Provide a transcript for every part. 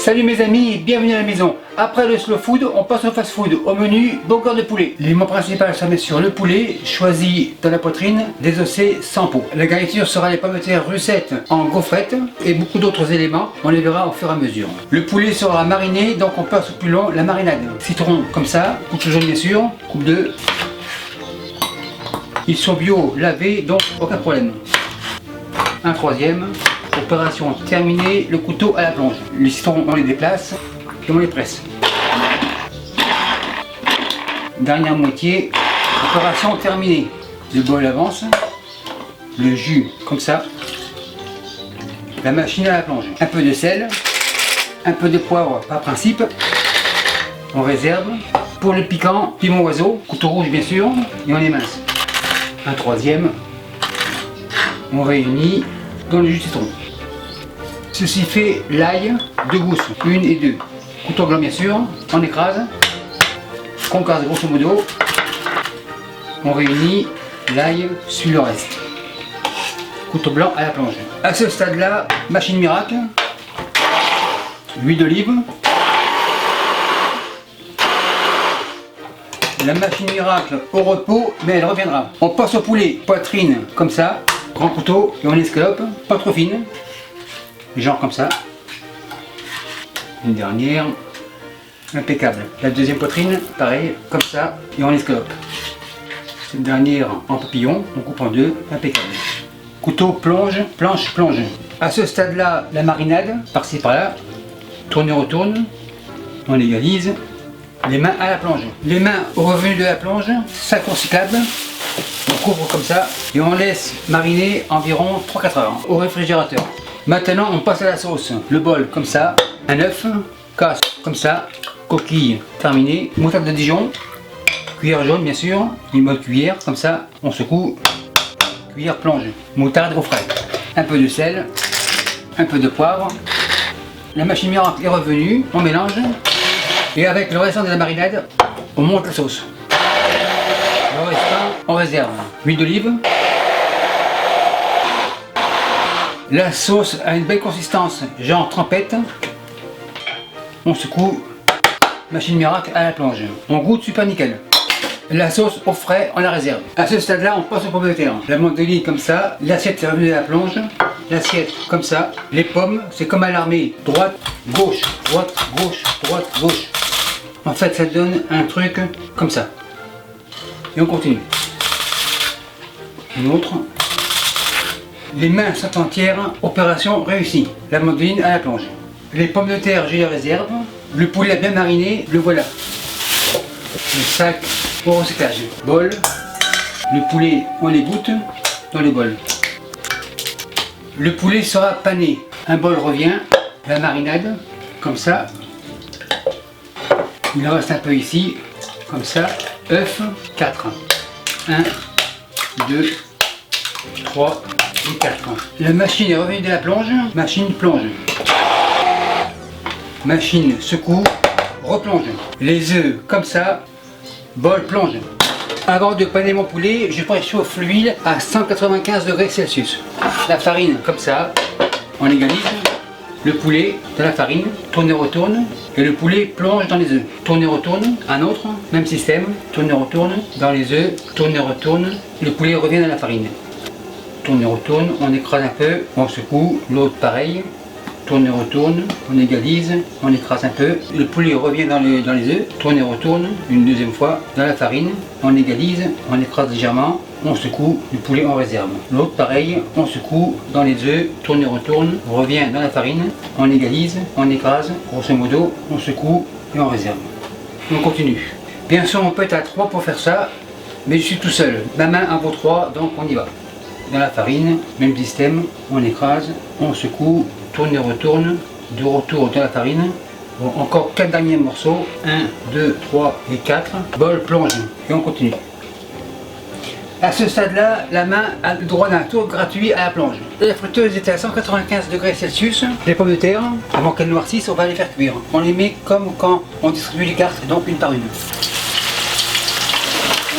Salut mes amis et bienvenue à la maison. Après le slow food, on passe au fast food. Au menu, burger de poulet. L'élément principal sera bien sûr le poulet, choisi dans la poitrine, désossé sans peau. La garniture sera les pommes de terre russettes en gaufrettes et beaucoup d'autres éléments. On les verra au fur et à mesure. Le poulet sera mariné, donc on passe au plus long la marinade. Citron comme ça, coupe jaune bien sûr, coupe 2. Ils sont bio, lavés, donc aucun problème. Un troisième. Opération terminée, le couteau à la plonge. Les citrons, on les déplace et on les presse. Dernière moitié, opération terminée. Le bol avance, le jus comme ça, la machine à la plonge. Un peu de sel, un peu de poivre par principe, on réserve. Pour le piquant, piment oiseau, couteau rouge bien sûr, et on émince. Un troisième, on réunit dans le jus de citron. Ceci fait l'ail, 2 gousses, 1 et 2. Couteau blanc bien sûr, on écrase, concasse grosso modo, on réunit, l'ail suit le reste. Couteau blanc à la plonge. À ce stade là, machine miracle, huile d'olive, la machine miracle au repos, mais elle reviendra. On passe au poulet, poitrine comme ça, grand couteau et on escalope, pas trop fine. Genre comme ça. Une dernière. Impeccable. La deuxième poitrine, pareil, comme ça, et on escalope. Cette dernière en papillon, on coupe en deux, impeccable. Couteau plonge, planche, plonge. À ce stade-là, la marinade, par-ci par-là, tourne et retourne, on égalise. Les mains à la plonge. Les mains au revenu de la plonge, sac recyclable. On couvre comme ça et on laisse mariner environ 3-4 heures au réfrigérateur. Maintenant on passe à la sauce. Le bol comme ça, un œuf, casse comme ça, coquille terminée, moutarde de Dijon, cuillère jaune bien sûr, une bonne cuillère comme ça, on secoue, cuillère plonge, moutarde au frais, un peu de sel, un peu de poivre. La machine miracle est revenue, on mélange et avec le restant de la marinade, on monte la sauce. Le restant, on réserve. Huile d'olive. La sauce a une belle consistance, genre trempette. On secoue, machine miracle à la plonge. On goûte super nickel. La sauce au frais, on la réserve. À ce stade-là, on passe aux pommes de terre. La mandoline comme ça, l'assiette est revenue à la plonge, l'assiette comme ça. Les pommes, c'est comme à l'armée, droite, gauche, droite, gauche, droite, gauche. En fait, ça donne un truc comme ça. Et on continue. Une autre. Les mains sont entières, opération réussie. La mandoline à la plonge. Les pommes de terre, je les réserve. Le poulet bien mariné, le voilà. Le sac au recyclage. Bol. Le poulet, on l'égoutte dans les bols. Le poulet sera pané. Un bol revient. La marinade, comme ça. Il en reste un peu ici, comme ça. Œuf, 4. 1, 2, 3. 4. La machine est revenue de la plonge, machine plonge. Machine secoue, replonge. Les œufs comme ça, bol plonge. Avant de paner mon poulet, je préchauffe l'huile à 195 degrés Celsius. La farine comme ça, on égalise. Le poulet dans la farine, tourne et retourne. Et le poulet plonge dans les œufs. Tourne et retourne, un autre, même système. Tourne et retourne dans les œufs, tourne et retourne. Le poulet revient dans la farine. Tourne et retourne, on écrase un peu, on secoue, l'autre pareil, tourne et retourne, on égalise, on écrase un peu, le poulet revient dans les œufs, tourne et retourne, une deuxième fois, dans la farine, on égalise, on écrase légèrement, on secoue, le poulet en réserve. L'autre pareil, on secoue dans les œufs, tourne et retourne, revient dans la farine, on égalise, on écrase, grosso modo, on secoue et on réserve. On continue. Bien sûr on peut être à 3 pour faire ça, mais je suis tout seul, ma main en vaut 3, donc on y va. Dans la farine, même système, on écrase, on secoue, tourne et retourne, de retour dans la farine. Bon, encore 4 derniers morceaux, 1, 2, 3 et 4. Bol plonge et on continue. À ce stade-là, la main a le droit d'un tour gratuit à la plonge. La friteuse était à 195 degrés Celsius. Les pommes de terre, avant qu'elles noircissent, on va les faire cuire. On les met comme quand on distribue les cartes, donc une par une.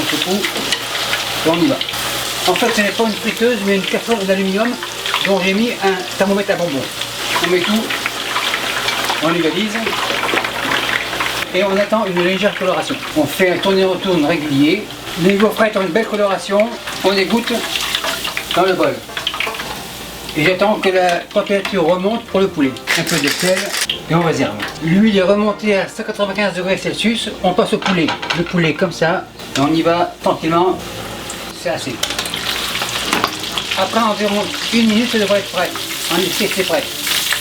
On secoue et on y va. En fait, ce n'est pas une friteuse, mais une casserole d'aluminium dont j'ai mis un thermomètre à bonbons. On met tout On égalise. Et on attend une légère coloration. On fait un tourne-retourne régulier. Les gaufrettes ont une belle coloration. On égoutte dans le bol. Et j'attends que la température remonte pour le poulet. Un peu de sel et on réserve. L'huile est remontée à 195 degrés Celsius. On passe au poulet. Le poulet comme ça. Et on y va tranquillement. C'est assez. Après environ 1 minute, ça devrait être prêt. En effet, c'est prêt.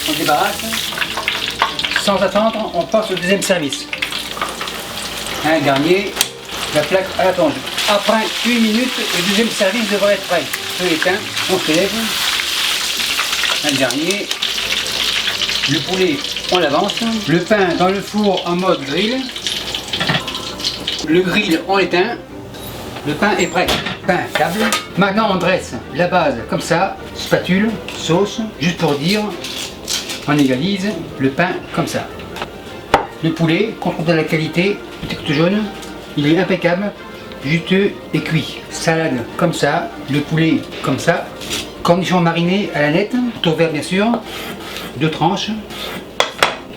On débarrasse. Sans attendre, on passe au deuxième service. Un dernier, la plaque à la tonge. Après 1 minute, le deuxième service devrait être prêt. Feu éteint, on se lève. Un dernier. Le poulet, on l'avance. Le pain dans le four en mode grill. Le grill, on l'éteint. Le pain est prêt. Pain câble. Maintenant, on dresse la base comme ça. Spatule, sauce, juste pour dire. On égalise le pain comme ça. Le poulet, contrôle de la qualité, tout jaune. Il est impeccable, juteux et cuit. Salade comme ça. Le poulet comme ça. Cornichons marinés à la nette, tour vert bien sûr, 2 tranches,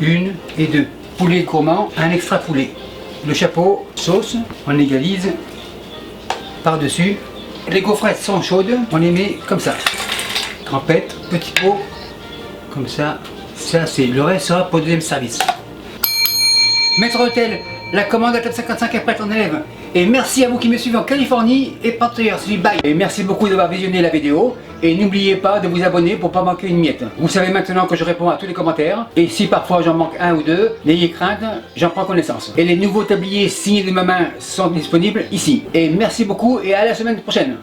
1 et 2. Poulet gourmand, un extra poulet. Le chapeau, sauce, on égalise par-dessus. Les gaufrettes sont chaudes, on les met comme ça. Trempette, petit pot, comme ça. Ça c'est le reste sera pour le deuxième service. Maître Hôtel, la commande à table 55 est prête en élève. Et merci à vous qui me suivez en Californie et partout ailleurs. C'est du bye. Et merci beaucoup d'avoir visionné la vidéo. Et n'oubliez pas de vous abonner pour ne pas manquer une miette. Vous savez maintenant que je réponds à tous les commentaires. Et si parfois j'en manque un ou deux, n'ayez crainte, j'en prends connaissance. Et les nouveaux tabliers signés de ma main sont disponibles ici. Et merci beaucoup et à la semaine prochaine.